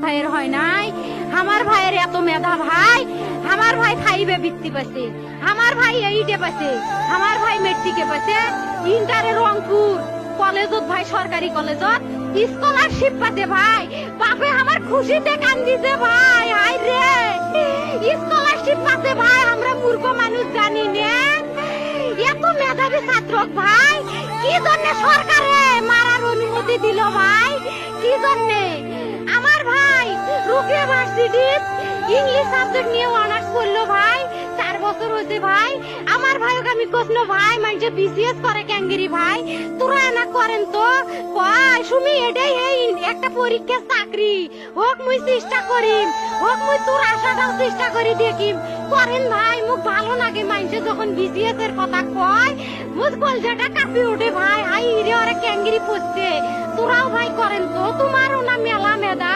ভাইয়ের হয় নাই। আমার ভাইয়ের এত মেধা ভাই, আমার ভাই 5 বৃত্তি পাইছে, আমার ভাই 8 পাইছে, আমার ভাই মেট্রিকে পাইছে, ইন্টারে রংপুর কলেজত ভাই, সরকারি কলেজত স্কলারশিপ পাতে ভাই। বাপে আমার খুশিতে কান্দিছে ভাই, হাই রে স্কলারশিপ পাতে ভাই। আমরা মূর্খ মানুষ জানি না এত মেধাবী ছাত্র ভাই কি জন্য সরকারে মারার অনুমতি দিল ভাই, কি জন্য? আমার ভাই রুকিয়া ভার্সিটি ইংলিশ সাবজেক্ট নিয়ে অনার্স করলো ভাই, 4 বছর হয়েছে ভাই। আমার ভাইকে আমি কইনো ভাই মানে বিসিএস করে ক্যাঙ্গেরি ভাই, তোরা না করেন তো কয় সুমি এটাই এই একটা পরীক্ষা চাকরি হোক, মুই চেষ্টা করিম, হোক মুই তোর আশাটাও চেষ্টা করি দেখিম। করেন ভাই, মুখ ভালো লাগে মাইনছে যখন বিসিএস এর কথা কয়, মুখ কলজাটা কাঁপি ওঠে ভাই। হাই রে ওরা ক্যাঙ্গেরি পড়ছে, তোরাও ভাই করেন তো, তোমারও না মেলা মেধা।